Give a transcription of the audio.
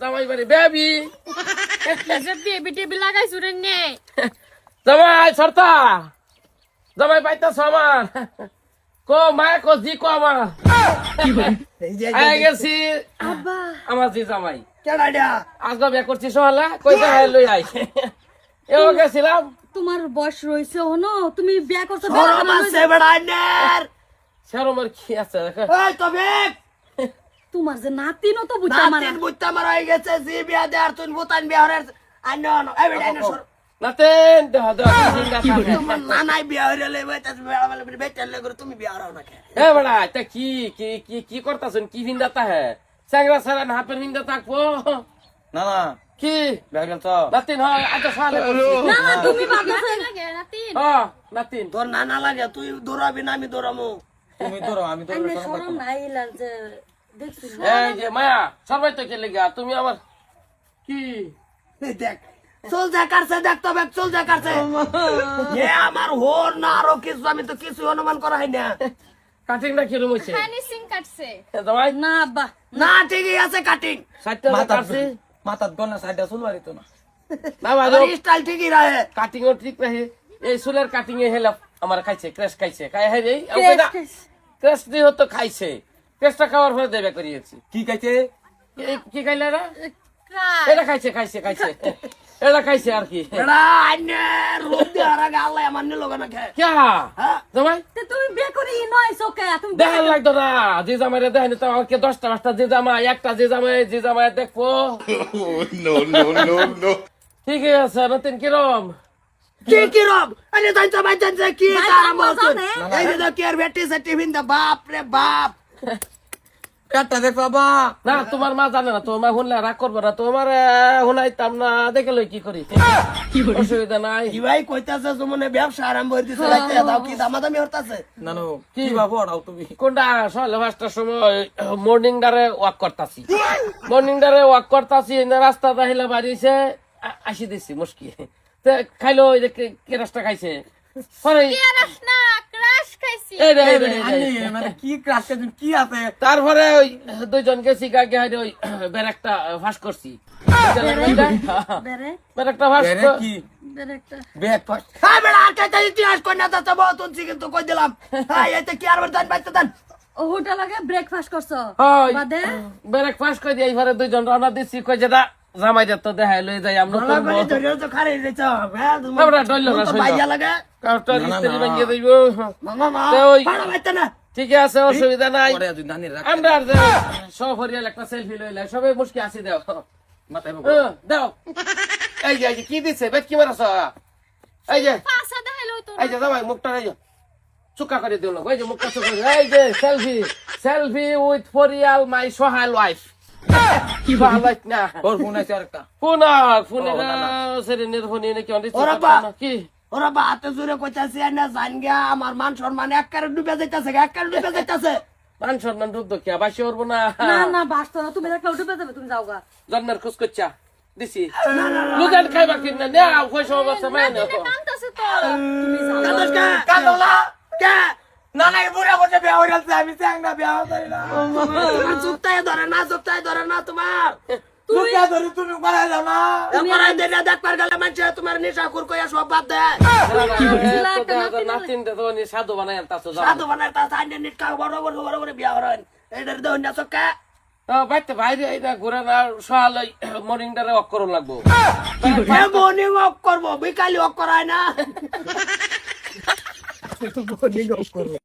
জামাই বাড়ি baby baby টেবি লাগাইছো রে নে জামাই সরতা জামাই পাইতাছ আমার কো মায়া কো জি কো আমার আই গেছি আব্বা আমার জি জামাই কেডা আজকে বিয়ে করছি সহালা কই যায় লই আই এও গেছিলাম তোমার বয়স রয়েছে হনো তুমি বিয়া করছো শরম আছে বেড়াইনের শরমের কি আছে দেখো এই তবে তোমার যে নাতিনও তো বুঝা মারা নাতিন বুঝতা মারা হয়ে গেছে জি বিয়া দে আর তুই বুতান বিয়ারের আন্য এই বেড়াইনের সর নাতেন দেহ দেহ জিন্দা থাকে তোমার নানাই বিয়া হইলে লইবে তাস বেড়া বলে বেটাল লাগরে তুমি বিয়া হরাও না কে এ বড়া তা কি কি কি কি করতাছেন কি ভিন্দাতা হে স্যাংরা সারা না হাপের ভিন্দা থাকবো না না কি বেগল তো নাতিন হয় আচ্ছা সালে না না তুমি বাদছে লাগে নাতিন হ্যাঁ নাতিন তোর নানা লাগে তুই দৌড়াবি না আমি দৌড়ামু তুমি ধরো আমি তো আন্নে শরম নাই লাগছে দেখছি এই যে মায়া সবাই তো কে লেগা তুমি আমার কি এই দেখ চল যা কারছে দেখ তবে চল যা কারছে এ আমার হোর না আরো কিছু আমি তো কিছু অনুমান করা হয় না কাটিংটা কিরম হইছে ফিনিশিং কাটছে জামাই না আব্বা না ঠিকই আছে কাটিং সাইডটা মাথা কাটছি মাথাত গনা সাইডা চুলবাড়ি তো না না বাজো স্টাইল ঠিকই রাহে কাটিং ও ঠিক রাহে এই চুলের কাটিং এ হেলা আমার খাইছে ক্র্যাশ খাইছে খাই হে রে ক্র্যাশ দি হতো খাইছে ক্র্যাশটা খাওয়ার পরে দেবে করিয়েছি কি কাইছে কি খাইলা রে এটা খাইছে খাইছে খাইছে এটা খাইছে আর কি এড়া আইনে রূপ দি হারা গালে আমার নে লগা না খায় কে হ্যাঁ জামাই তে তুমি বিয়ে করি নয় সোকে তুমি দেখার লাগতো না যে জামাই দেখেনি তো আমাকে 10টা 5টা যে জামাই একটা যে জামাই দেখবো ঠিক আছে নতুন কিরম কি কি রব আরে তাই তো বাইজান যে কি ভাই, তার বাবা মতন জানে। এই যে কি আর বেটি সে টিফিন দা বাপ রে বাপ কাটটা দেখ বাবা না তোমার মা জানে না তোমার মা শুনলে রাগ করবো না তোমার শুনাইতাম না দেখে লই কি করি অসুবিধা নাই কি ভাই কইতাছে জমনে ব্যবসা আরম্ভ হই দিছে রাইতে দাও কি দামাদামি হতাছে নানু কি বাবা ওড়াও তুমি কোনটা সকালে 5টার সময় মর্নিং ডারে ওয়াক করতাছি রাস্তা দাহিলা বাড়িছে আসি দিছি মুশকি খাইলো ওই যে কেরাসটা খাইছে পরে এই রে, এই রে, এই রে। আনি মানে কি ক্রাশ কাজ কি আছে তারপরে ওই দুইজন গেছি গাগে হাইরে ওই ব্যারেকটা ফাঁস করছি বেরে ব্যারেকটা ফাঁস বেরে কি বেরেকটা ব্যাগ ফাস হ্যাঁ বেড়া আটা ইতিহাস কই না তো বহুত উনছি কিন্তু কই দিলাম হ্যাঁ এতে কি আর দান বাইতে দান ও হোটেল লাগে ব্রেকফাস্ট করছো হয় বাদে ব্যারেক ফাঁস করে দিয়ে এইবারে দুইজন রওনা দিছি কই যেটা জামাই যত দেখাই লই যাই আমরা গলা গলি ধরে তো খারে দিছ হ্যাঁ আমরা ডইলো না, তো সইলো। বাইয়া লাগে কাউটা না, না, ইস্ত্রি না। ভাঙিয়ে দিব মামা মা তো ওই- পাড়া বাইতে না ঠিক আছে অসুবিধা নাই পরে আজ নানির রাখ আমরা আর সফরিয়াল একটা সেলফি লইলে সবাই মুশকি আসি দাও মাথায় দাও এই যে কি দিছে বেট কি মারাছ এই যে পাশা দেখাইলো তো এই যে জামাই মুখটা এই যে চুকা করে দিল ওই যে মুখটা চুকা করে এই যে সেলফি উইথ ফরিয়াল মাই সোহাল ওয়াইফ কি ভালো না ওর ফোন আছে আরেকটা ফোনে সেরেনের ফোনে নাকি অনেক ওরা বা কি ওরা বা হাতে জুড়ে কইতাছি না জান গিয়া আমার মান সম্মান এক কারে ডুবে যাইতাছে এক কারে ডুবে যাইতাছে মান সম্মান ডুব দকিয়া বাসি উঠবো না না না বাসতো না তুমি দেখলে উঠে যাবে তুমি যাও গা জন্মের খুশ করছা দিছি লুজান খাইবা কিনা নে পয়সা অবস্থা মাই না কান্তাছে তো তুমি যাও কাদস কা কাদলা কে না না এই বুড়া বসে বিয়া হয়ে গেছে আমি চাংনা বিয়া হই না তোমার জুতায় ধরে না তোমার তুই কে ধরে তুমি করা যাও না তোমার দেনা দেখবার গেলে মানুষ তোমার নেশা খুর কইয়া সব বাদ দে নাতিন তো সাধু বানাই আনতাছো সাধু বানার তা সাইনে নিটকা বড় বড় বিয়া হরেন এইটার দেহ না চক্কা বাইতে বাইরে এটা ঘুরে না সকাল মর্নিং টারে অক করুন লাগবো মর্নিং ওয়াক করবো বিকালি ওয়াক করায় না মর্নিং ওয়াক করবো